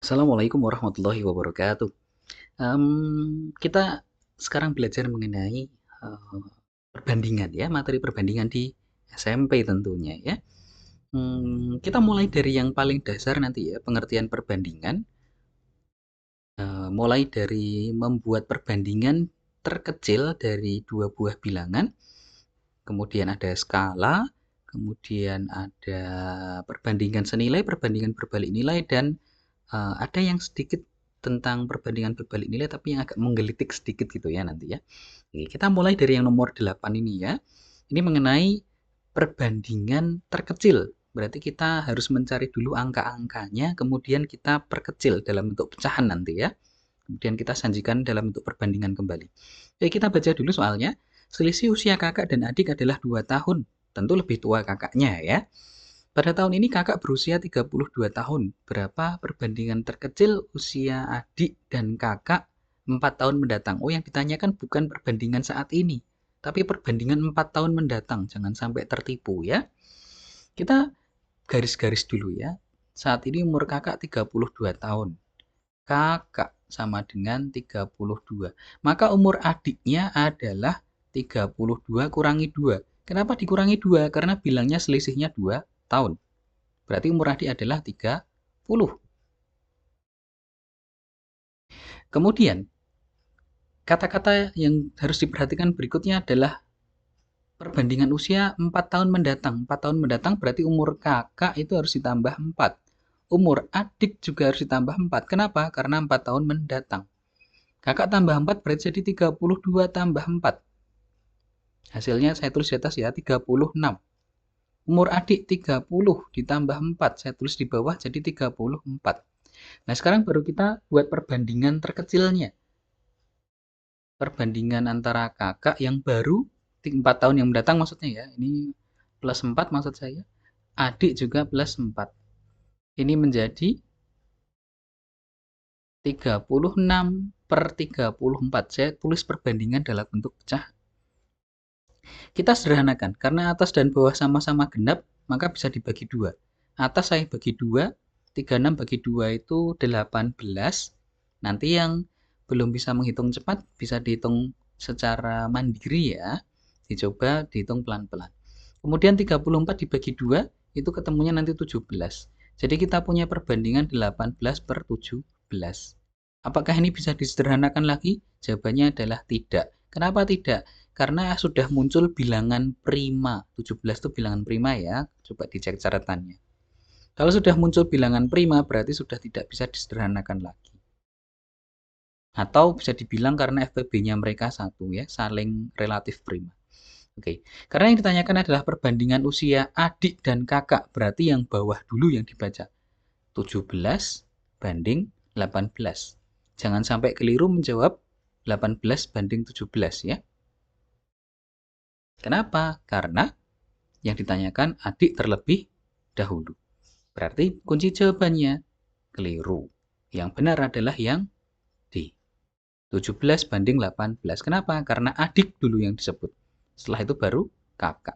Assalamualaikum warahmatullahi wabarakatuh. Kita sekarang belajar mengenai perbandingan ya, materi perbandingan di SMP tentunya ya. Kita mulai dari yang paling dasar nanti ya, pengertian perbandingan. Mulai dari membuat perbandingan terkecil dari dua buah bilangan, kemudian ada skala, kemudian ada perbandingan senilai, perbandingan berbalik nilai, dan ada yang sedikit tentang perbandingan berbalik nilai tapi yang agak menggelitik sedikit gitu ya nanti ya. Oke, kita mulai dari yang nomor 8 ini ya. Ini mengenai perbandingan terkecil. Berarti kita harus mencari dulu angka-angkanya, kemudian kita perkecil dalam bentuk pecahan nanti ya. Kemudian kita sajikan dalam bentuk perbandingan kembali. Oke, kita baca dulu soalnya. Selisih usia kakak dan adik adalah 2 tahun. Tentu lebih tua kakaknya ya. Pada tahun ini kakak berusia 32 tahun. Berapa perbandingan terkecil usia adik dan kakak 4 tahun mendatang? Oh, yang ditanyakan bukan perbandingan saat ini, tapi perbandingan 4 tahun mendatang. Jangan sampai tertipu ya. Kita garis-garis dulu ya. Saat ini umur kakak 32 tahun. Kakak sama dengan 32. Maka umur adiknya adalah 32 kurangi 2. Kenapa dikurangi 2? Karena bilangnya selisihnya 2 tahun. Berarti umur adik adalah 30. Kemudian, kata-kata yang harus diperhatikan berikutnya adalah perbandingan usia 4 tahun mendatang. 4 tahun mendatang berarti umur kakak itu harus ditambah 4. Umur adik juga harus ditambah 4. Kenapa? Karena 4 tahun mendatang. Kakak tambah 4 berarti jadi 32 tambah 4. Hasilnya saya tulis di atas ya, 36. Umur adik 30 ditambah 4. Saya tulis di bawah jadi 34. Nah, sekarang baru kita buat perbandingan terkecilnya. Perbandingan antara kakak yang baru 4 tahun yang mendatang maksudnya ya. Ini plus 4 maksud saya. Adik juga plus 4. Ini menjadi 36 per 34. Saya tulis perbandingan dalam bentuk pecah. Kita sederhanakan. Karena atas dan bawah sama-sama genap, maka bisa dibagi 2. Atas saya bagi 2. 36 bagi 2 itu 18. Nanti yang belum bisa menghitung cepat bisa dihitung secara mandiri ya. Dicoba dihitung pelan-pelan. Kemudian 34 dibagi 2 itu ketemunya nanti 17. Jadi kita punya perbandingan 18 per 17. Apakah ini bisa disederhanakan lagi? Jawabannya adalah tidak. Kenapa tidak? Karena sudah muncul bilangan prima. 17 itu bilangan prima ya. Coba dicek catatannya. Kalau sudah muncul bilangan prima berarti sudah tidak bisa disederhanakan lagi. Atau bisa dibilang karena FPB-nya mereka satu ya, saling relatif prima. Oke, karena yang ditanyakan adalah perbandingan usia adik dan kakak, berarti yang bawah dulu yang dibaca. 17 banding 18. Jangan sampai keliru menjawab 18 banding 17 ya. Kenapa? Karena yang ditanyakan adik terlebih dahulu. Berarti kunci jawabannya keliru. Yang benar adalah yang D. 17 banding 18. Kenapa? Karena adik dulu yang disebut. Setelah itu baru kakak.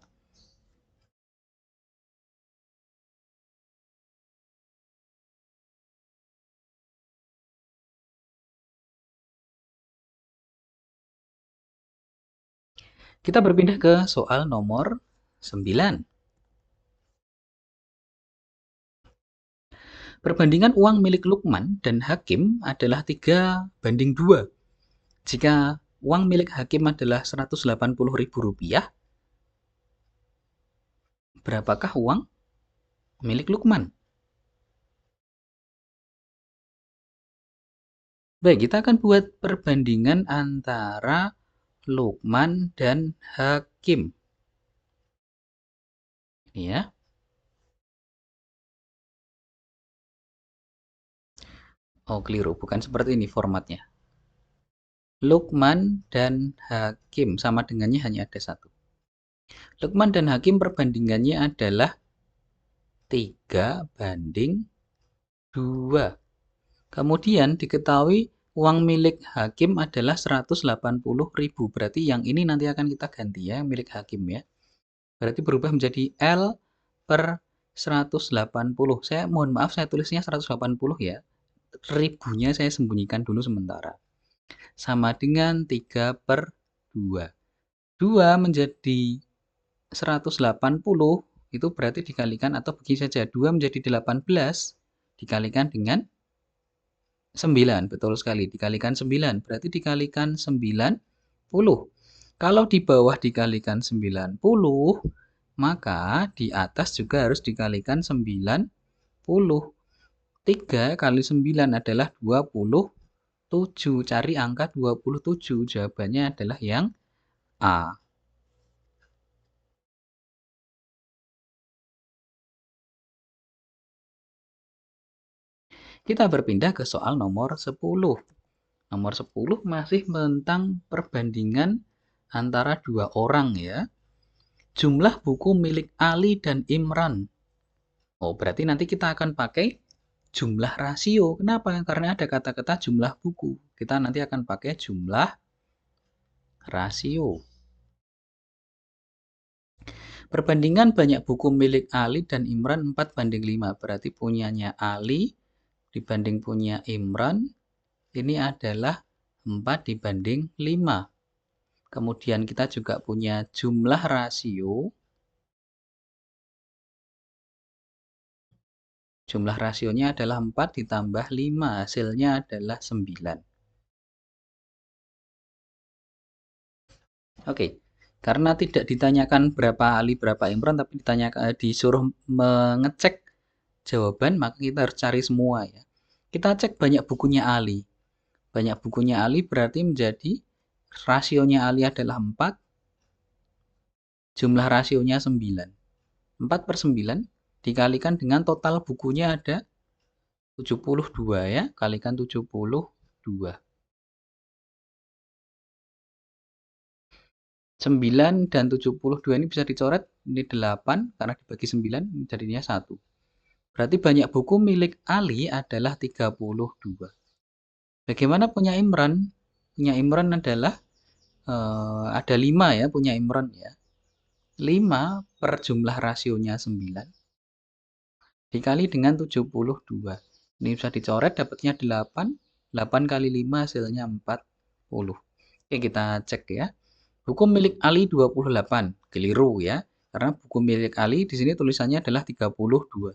Kita berpindah ke soal nomor 9. Perbandingan uang milik Lukman dan Hakim adalah 3:2. Jika uang milik Hakim adalah Rp180.000, berapakah uang milik Lukman? Baik, kita akan buat perbandingan antara Lukman dan Hakim. Ini ya. Oh, keliru. Bukan seperti ini formatnya. Lukman dan Hakim sama dengannya hanya ada satu. Lukman dan Hakim perbandingannya adalah 3:2. Kemudian diketahui uang milik Hakim adalah 180.000. Berarti yang ini nanti akan kita ganti ya, milik Hakim ya. Berarti berubah menjadi L per 180. Saya mohon maaf saya tulisnya 180 ya. ribunya saya sembunyikan dulu sementara. Sama dengan 3/2. 2 menjadi 180, itu berarti dikalikan atau begini saja, 2 menjadi 18 dikalikan dengan 9, betul sekali, dikalikan 9, berarti dikalikan 90. Kalau di bawah dikalikan 90, maka di atas juga harus dikalikan 90. 3 kali 9 adalah 27. Cari angka 27. Jawabannya adalah yang A. Kita berpindah ke soal nomor 10. Nomor 10 masih tentang perbandingan antara dua orang ya. Jumlah buku milik Ali dan Imran. Oh, berarti nanti kita akan pakai jumlah rasio. Kenapa? Karena ada kata-kata jumlah buku. Kita nanti akan pakai jumlah rasio. Perbandingan banyak buku milik Ali dan Imran 4/5. Berarti punyanya Ali dibanding punya Imran, ini adalah 4/5. Kemudian kita juga punya jumlah rasio. Jumlah rasionya adalah 4 ditambah 5, hasilnya adalah 9. Oke, karena tidak ditanyakan berapa Ali, berapa Imran, tapi disuruh mengecek jawaban, maka kita harus cari semua ya. Kita cek banyak bukunya Ali. Banyak bukunya Ali berarti menjadi rasionya Ali adalah 4, jumlah rasionya 9. 4/9 dikalikan dengan total bukunya ada 72 ya, kalikan 72. 9 dan 72 ini bisa dicoret, ini 8 karena dibagi 9 jadinya 1. Berarti banyak buku milik Ali adalah 32. Bagaimana punya Imran? Punya Imran adalah ada 5 ya, punya Imran ya. 5 per jumlah rasionya 9 dikali dengan 72. Ini bisa dicoret, dapatnya 8. 8 kali 5 hasilnya 40. Oke, kita cek ya. Buku milik Ali 28. Keliru ya. Karena buku milik Ali di sini tulisannya adalah 32.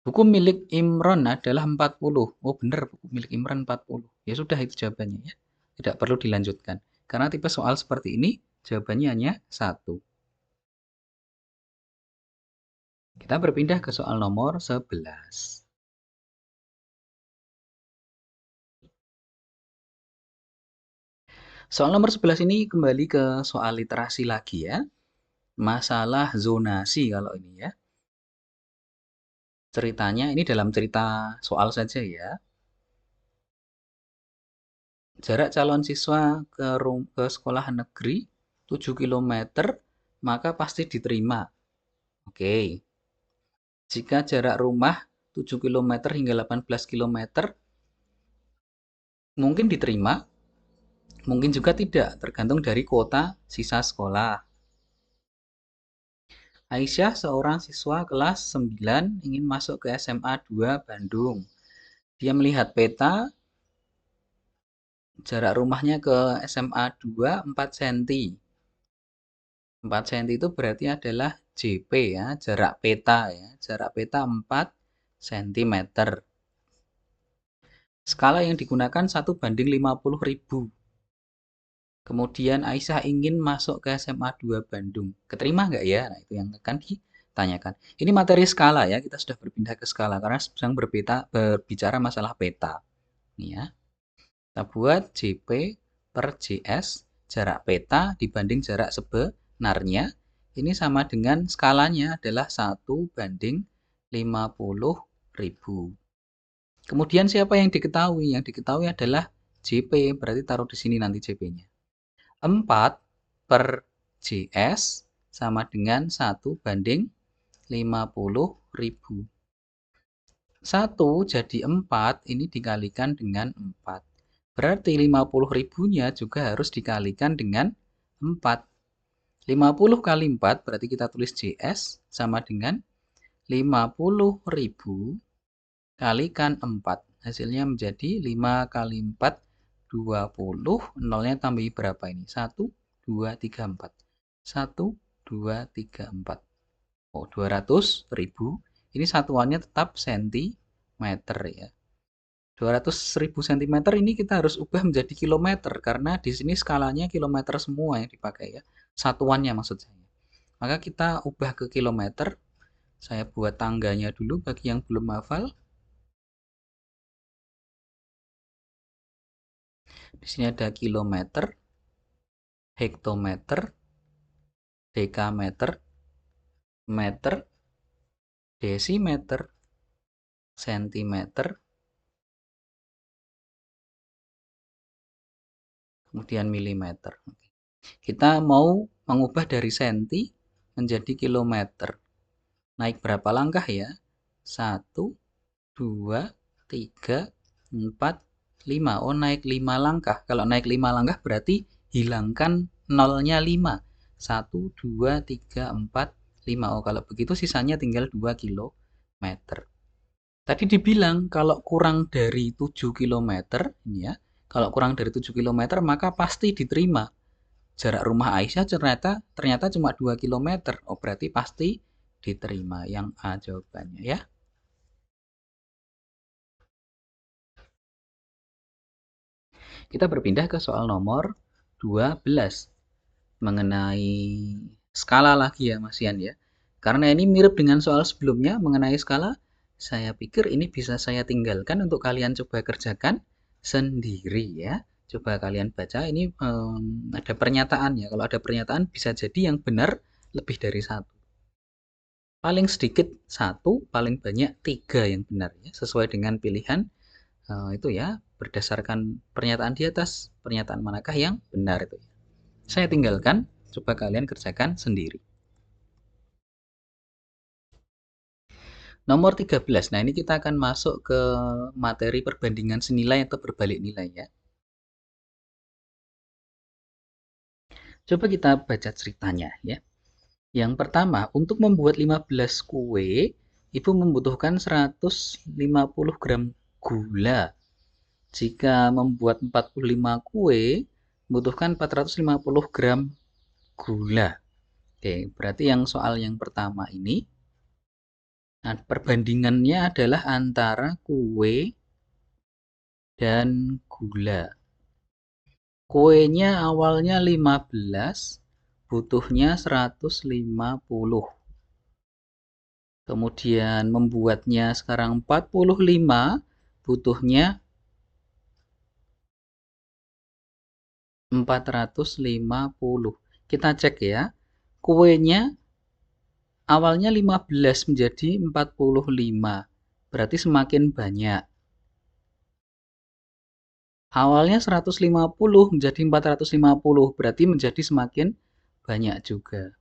Buku milik Imran adalah 40. Oh benar, buku milik Imran 40. Ya sudah, itu jawabannya ya. Tidak perlu dilanjutkan. Karena tipe soal seperti ini jawabannya hanya 1. Kita berpindah ke soal nomor 11. Soal nomor 11 ini kembali ke soal literasi lagi ya. Masalah zonasi kalau ini ya. Ceritanya ini dalam cerita soal saja ya. Jarak calon siswa ke sekolah negeri 7 km, maka pasti diterima. Oke. Jika jarak rumah 7 km hingga 18 km, mungkin diterima, mungkin juga tidak, tergantung dari kuota sisa sekolah. Aisyah, seorang siswa kelas 9, ingin masuk ke SMA 2 Bandung. Dia melihat peta, jarak rumahnya ke SMA 2 4 cm. 4 cm itu berarti adalah JP ya, jarak peta ya. Jarak peta 4 cm. Skala yang digunakan 1/50.000. Kemudian Aisyah ingin masuk ke SMA 2 Bandung. Keterima nggak ya? Nah, itu yang akan ditanyakan. Ini materi skala ya, kita sudah berpindah ke skala karena sedang berbicara masalah peta. Ini ya. Kita buat JP per JS, jarak peta dibanding jarak sebenarnya. Ini sama dengan skalanya adalah 1/50.000. Kemudian siapa yang diketahui? Yang diketahui adalah JP, berarti taruh di sini nanti JP-nya. 4 per JS sama dengan 1/50.000. 1 jadi 4, ini dikalikan dengan 4. Berarti 50.000-nya juga harus dikalikan dengan 4. 50 kali 4 berarti kita tulis JS sama dengan 50.000 kalikan 4. Hasilnya menjadi 5 kali 4, 20. Nolnya tambahi berapa ini? 1, 2, 3, 4. 1, 2, 3, 4. Oh, 200.000. Ini satuannya tetap sentimeter ya. 200.000 cm ini kita harus ubah menjadi kilometer karena di sini skalanya kilometer semua yang dipakai ya. Satuannya maksud saya. Maka kita ubah ke kilometer. Saya buat tangganya dulu bagi yang belum hafal. Di sini ada kilometer, hektometer, dekameter, meter, desimeter, sentimeter, kemudian milimeter. Kita mau mengubah dari senti menjadi kilometer. Naik berapa langkah ya? 1, 2, 3, 4, 5. Oh, naik 5 langkah. Kalau naik 5 langkah berarti hilangkan nolnya 5. 1, 2, 3, 4, 5. Oh, kalau begitu sisanya tinggal 2 kilometer. Tadi dibilang kalau kurang dari 7 kilometer, ini ya, kalau kurang dari 7 kilometer maka pasti diterima. Jarak rumah Aisyah ternyata cuma 2 kilometer. Oh, berarti pasti diterima. Yang A jawabannya ya. Kita berpindah ke soal nomor 12 mengenai skala lagi ya Mas Yan ya. Karena ini mirip dengan soal sebelumnya mengenai skala, saya pikir ini bisa saya tinggalkan untuk kalian coba kerjakan sendiri ya. Coba kalian baca ini ada pernyataan ya. Kalau ada pernyataan bisa jadi yang benar lebih dari satu. Paling sedikit satu, paling banyak 3 yang benar ya. Sesuai dengan pilihan itu ya, berdasarkan pernyataan di atas, pernyataan manakah yang benar itu. Saya tinggalkan, coba kalian kerjakan sendiri. Nomor 13. Nah, ini kita akan masuk ke materi perbandingan senilai atau berbalik nilai ya. Coba kita baca ceritanya ya. Yang pertama, untuk membuat 15 kue, Ibu membutuhkan 150 gram gula. Jika membuat 45 kue, membutuhkan 450 gram gula. Oke, berarti yang soal yang pertama ini, nah, perbandingannya adalah antara kue dan gula. Kuenya awalnya 15, butuhnya 150. Kemudian membuatnya sekarang 45, butuhnya 450. Kita cek ya. Kuenya awalnya 15 menjadi 45. Berarti semakin banyak. Awalnya 150 menjadi 450. Berarti menjadi semakin banyak juga.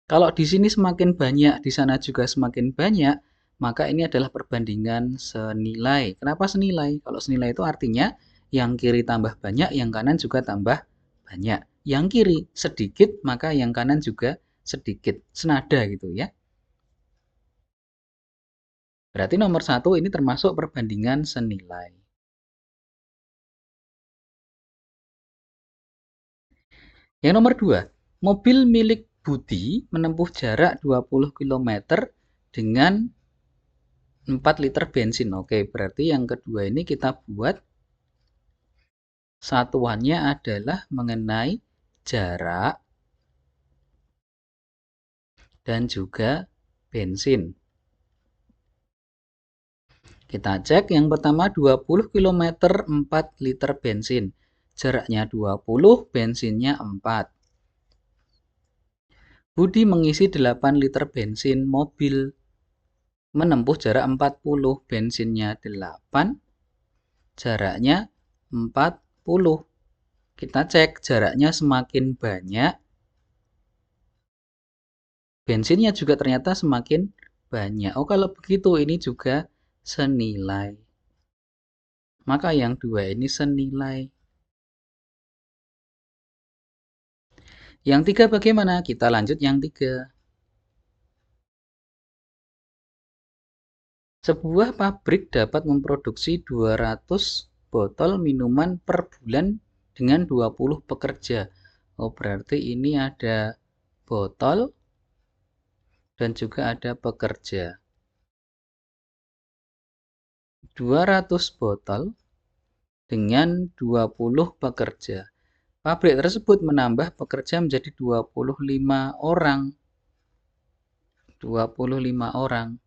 Kalau di sini semakin banyak, di sana juga semakin banyak, maka ini adalah perbandingan senilai. Kenapa senilai? Kalau senilai itu artinya yang kiri tambah banyak, yang kanan juga tambah banyak. Yang kiri sedikit, maka yang kanan juga sedikit. Senada gitu ya. Berarti nomor 1 ini termasuk perbandingan senilai. Yang nomor 2, mobil milik Budi menempuh jarak 20 km dengan 4 liter bensin. Oke, berarti yang kedua ini kita buat satuannya adalah mengenai jarak dan juga bensin. Kita cek yang pertama 20 km 4 liter bensin. Jaraknya 20, bensinnya 4. Budi mengisi 8 liter bensin mobil menempuh jarak 40, bensinnya 8, jaraknya 40. Kita cek jaraknya semakin banyak, bensinnya juga ternyata semakin banyak. Oh, kalau begitu ini juga senilai. Maka yang dua ini senilai. Yang tiga bagaimana? Kita lanjut yang tiga. Sebuah pabrik dapat memproduksi 200 botol minuman per bulan dengan 20 pekerja. Oh, berarti ini ada botol dan juga ada pekerja. 200 botol dengan 20 pekerja. Pabrik tersebut menambah pekerja menjadi 25 orang. 25 orang.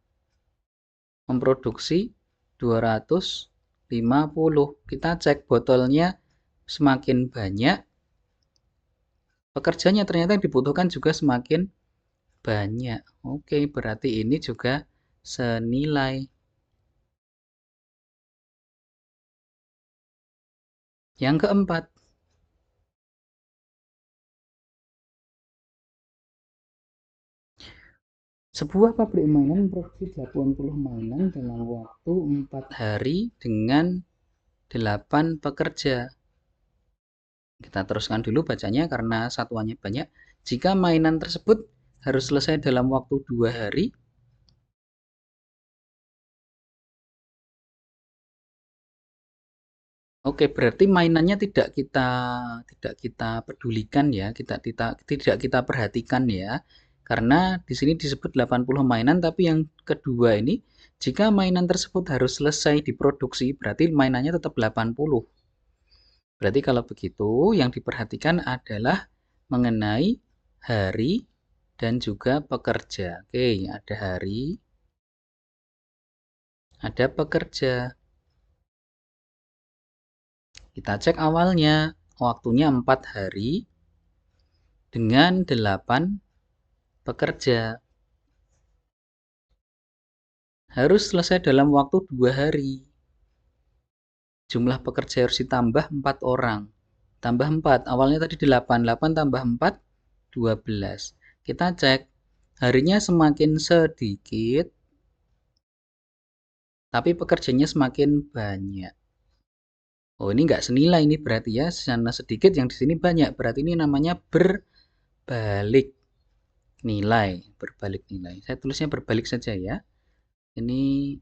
Memproduksi 250. Kita cek botolnya semakin banyak, pekerjanya ternyata yang dibutuhkan juga semakin banyak. Oke, berarti ini juga senilai. Yang keempat, sebuah pabrik mainan memproduksi 80 mainan dalam waktu 4 hari dengan 8 pekerja. Kita teruskan dulu bacanya karena satuannya banyak. Jika mainan tersebut harus selesai dalam waktu 2 hari, oke, berarti mainannya tidak kita pedulikan ya, tidak kita perhatikan ya. Karena di sini disebut 80 mainan, tapi yang kedua ini jika mainan tersebut harus selesai diproduksi, berarti mainannya tetap 80. Berarti kalau begitu yang diperhatikan adalah mengenai hari dan juga pekerja. Oke, ada hari, ada pekerja. Kita cek awalnya, waktunya 4 hari dengan 8 pekerja. Harus selesai dalam waktu 2 hari. Jumlah pekerja harus ditambah 4 orang. Tambah 4, awalnya tadi 8. 8 tambah 4, 12. Kita cek, harinya semakin sedikit, tapi pekerjanya semakin banyak. Oh, ini nggak senilai ini berarti ya, sana sedikit yang di sini banyak. Berarti ini namanya berbalik nilai, berbalik nilai. Saya tulisnya berbalik saja ya. Ini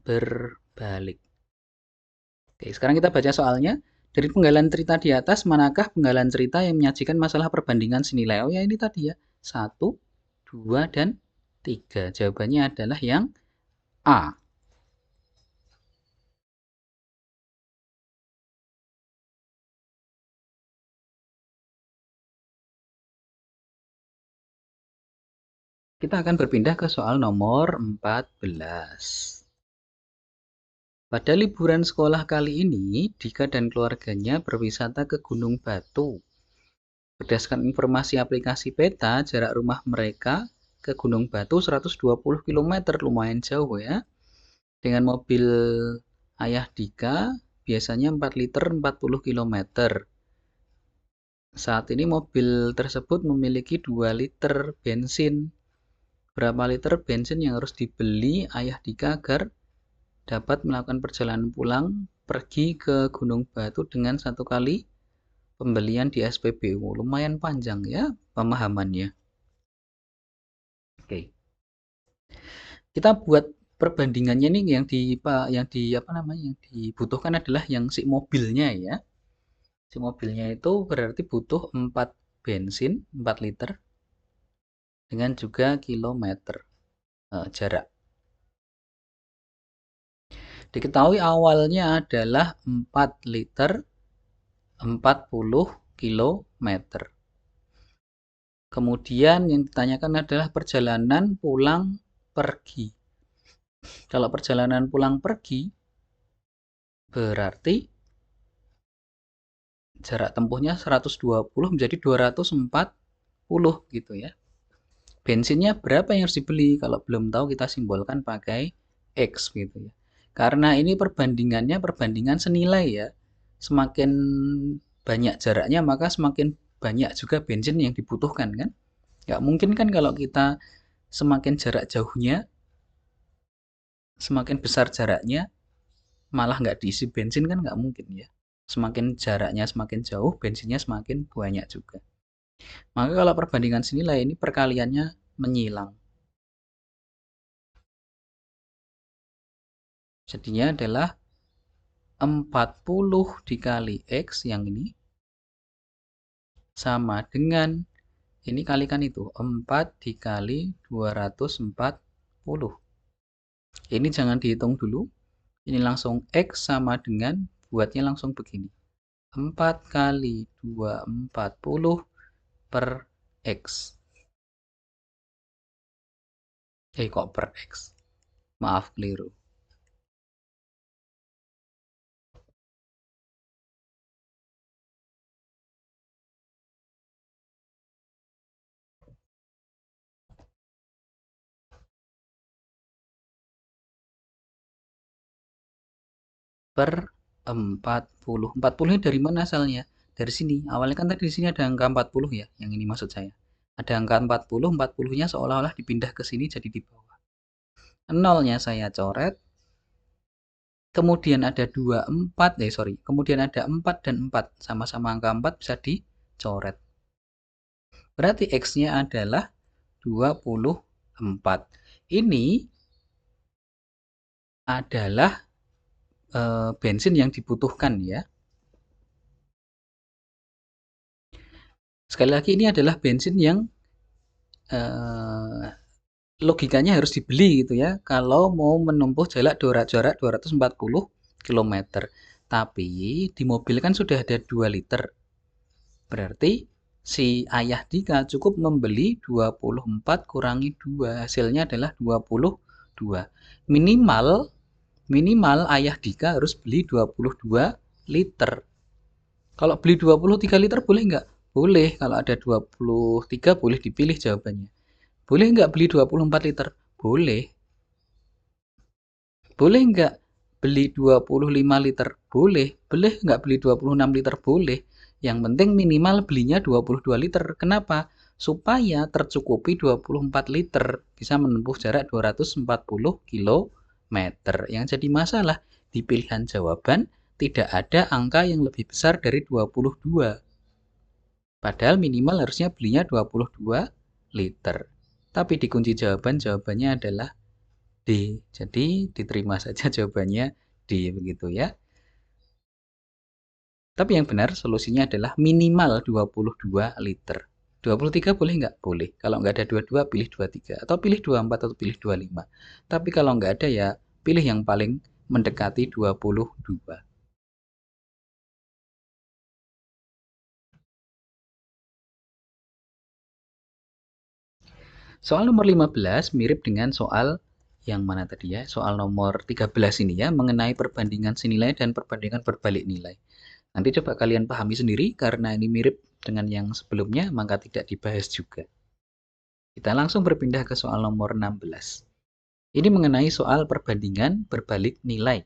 berbalik. Oke, sekarang kita baca soalnya. Dari penggalan cerita di atas, manakah penggalan cerita yang menyajikan masalah perbandingan senilai? Oh ya, ini tadi ya. 1, 2, dan 3. Jawabannya adalah yang A. Kita akan berpindah ke soal nomor 14. Pada liburan sekolah kali ini, Dika dan keluarganya berwisata ke Gunung Batu. Berdasarkan informasi aplikasi peta, jarak rumah mereka ke Gunung Batu 120 km, lumayan jauh ya. Dengan mobil ayah Dika, biasanya 4 liter 40 km. Saat ini mobil tersebut memiliki 2 liter bensin. Berapa liter bensin yang harus dibeli ayah Dika agar dapat melakukan perjalanan pulang pergi ke Gunung Batu dengan satu kali pembelian di SPBU? Lumayan panjang ya pemahamannya. Oke. Kita buat perbandingannya nih yang dibutuhkan adalah yang si mobilnya ya. Si mobilnya itu berarti butuh 4 bensin 4 liter dengan juga kilometer jarak. Diketahui awalnya adalah 4 liter 40 kilometer. Kemudian yang ditanyakan adalah perjalanan pulang pergi. Kalau perjalanan pulang pergi berarti jarak tempuhnya 120 menjadi 240 gitu ya. Bensinnya berapa yang harus dibeli? Kalau belum tahu kita simbolkan pakai X gitu ya. Karena ini perbandingan senilai ya. Semakin banyak jaraknya maka semakin banyak juga bensin yang dibutuhkan kan. Nggak mungkin kan kalau kita semakin jarak jauhnya, semakin besar jaraknya, malah nggak diisi bensin kan nggak mungkin ya. Semakin jaraknya semakin jauh, bensinnya semakin banyak juga. Maka kalau perbandingan senilai ini perkaliannya menyilang. Jadinya adalah 40 dikali X yang ini sama dengan, ini kalikan itu, 4 dikali 240. Ini jangan dihitung dulu. Ini langsung X sama dengan, buatnya langsung begini. 4 kali 240 per X. Kok per X? Maaf, keliru. Per 40. 40 ini dari mana asalnya? Dari sini. Awalnya kan tadi di sini ada angka 40 ya, yang ini maksud saya. Ada angka 40, 40-nya seolah-olah dipindah ke sini jadi di bawah. Nolnya saya coret. Kemudian ada 24, kemudian ada 4 dan 4. Sama-sama angka 4 bisa dicoret. Berarti X-nya adalah 24. Ini adalah bensin yang dibutuhkan ya. Sekali lagi ini adalah bensin yang logikanya harus dibeli gitu ya kalau mau menempuh jarak 240 km. Tapi di mobil kan sudah ada 2 liter. Berarti si ayah Dika cukup membeli 24 kurangi 2. Hasilnya adalah 22. Minimal ayah Dika harus beli 22 liter. Kalau beli 23 liter boleh nggak? Boleh. Kalau ada 23 boleh dipilih jawabannya. Boleh nggak beli 24 liter? Boleh. Boleh nggak beli 25 liter? Boleh. Boleh nggak beli 26 liter? Boleh. Yang penting minimal belinya 22 liter. Kenapa? Supaya tercukupi 24 liter. Bisa menempuh jarak 240 km. Yang jadi masalah, di pilihan jawaban tidak ada angka yang lebih besar dari 22. Padahal minimal harusnya belinya 22 liter. Tapi di kunci jawaban, jawabannya adalah D. Jadi diterima saja jawabannya D, begitu ya. Tapi yang benar solusinya adalah minimal 22 liter. 23 boleh nggak? Boleh. Kalau nggak ada 22, pilih 23. Atau pilih 24 atau pilih 25. Tapi kalau nggak ada ya pilih yang paling mendekati 22. Soal nomor 15 mirip dengan soal yang mana tadi ya? Soal nomor 13 ini ya, mengenai perbandingan senilai dan perbandingan berbalik nilai. Nanti coba kalian pahami sendiri, karena ini mirip dengan yang sebelumnya, maka tidak dibahas juga. Kita langsung berpindah ke soal nomor 16. Ini mengenai soal perbandingan berbalik nilai.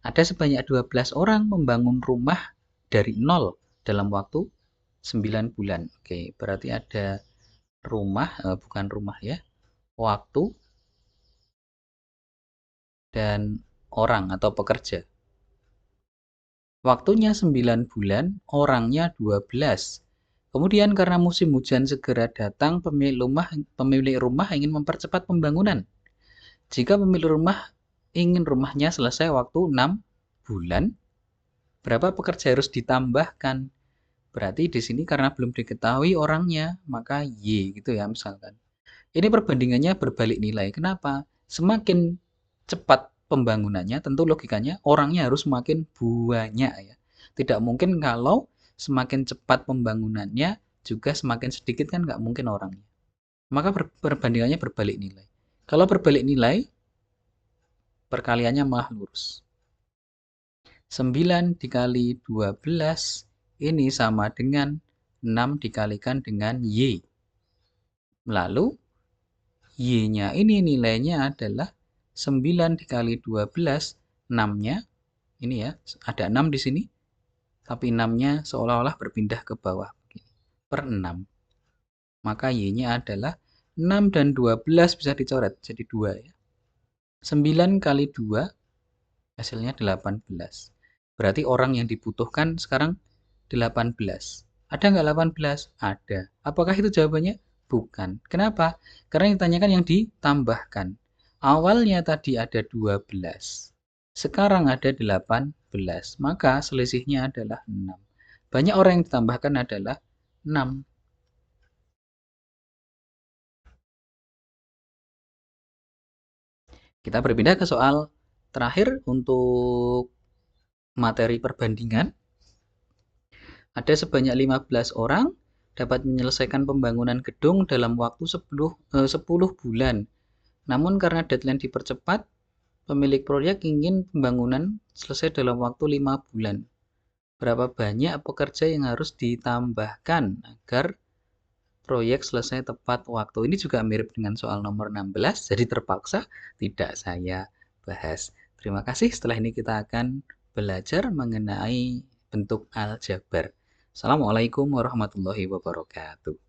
Ada sebanyak 12 orang membangun rumah dari nol dalam waktu 9 bulan. Oke, berarti ada rumah, bukan rumah ya, waktu, dan orang atau pekerja. Waktunya 9 bulan, orangnya 12. Kemudian karena musim hujan segera datang, pemilik rumah ingin mempercepat pembangunan. Jika pemilik rumah ingin rumahnya selesai waktu 6 bulan, berapa pekerja harus ditambahkan? Berarti di sini karena belum diketahui orangnya, maka Y gitu ya misalkan. Ini perbandingannya berbalik nilai. Kenapa? Semakin cepat pembangunannya, tentu logikanya orangnya harus semakin banyak ya. Tidak mungkin kalau semakin cepat pembangunannya juga semakin sedikit, kan nggak mungkin orangnya. Maka perbandingannya berbalik nilai. Kalau berbalik nilai, perkaliannya malah lurus. 9 dikali 12 ini sama dengan 6 dikalikan dengan Y. Lalu Y-nya ini nilainya adalah 9 dikali 12, 6-nya, ini ya, ada 6 di sini, tapi 6-nya seolah-olah berpindah ke bawah, per 6. Maka Y-nya adalah 6 dan 12 bisa dicoret, jadi 2 ya. 9 kali 2, hasilnya 18. Berarti orang yang dibutuhkan sekarang 18. Ada nggak 18? Ada. Apakah itu jawabannya? Bukan. Kenapa? Karena yang ditanyakan yang ditambahkan. Awalnya tadi ada 12. Sekarang ada 18, maka selisihnya adalah 6. Banyak orang yang ditambahkan adalah 6. Kita berpindah ke soal terakhir untuk materi perbandingan. Ada sebanyak 15 orang dapat menyelesaikan pembangunan gedung dalam waktu 10 bulan. Namun karena deadline dipercepat, pemilik proyek ingin pembangunan selesai dalam waktu 5 bulan. Berapa banyak pekerja yang harus ditambahkan agar proyek selesai tepat waktu? Ini juga mirip dengan soal nomor 16, jadi terpaksa tidak saya bahas. Terima kasih. Setelah ini kita akan belajar mengenai bentuk aljabar. Assalamualaikum warahmatullahi wabarakatuh.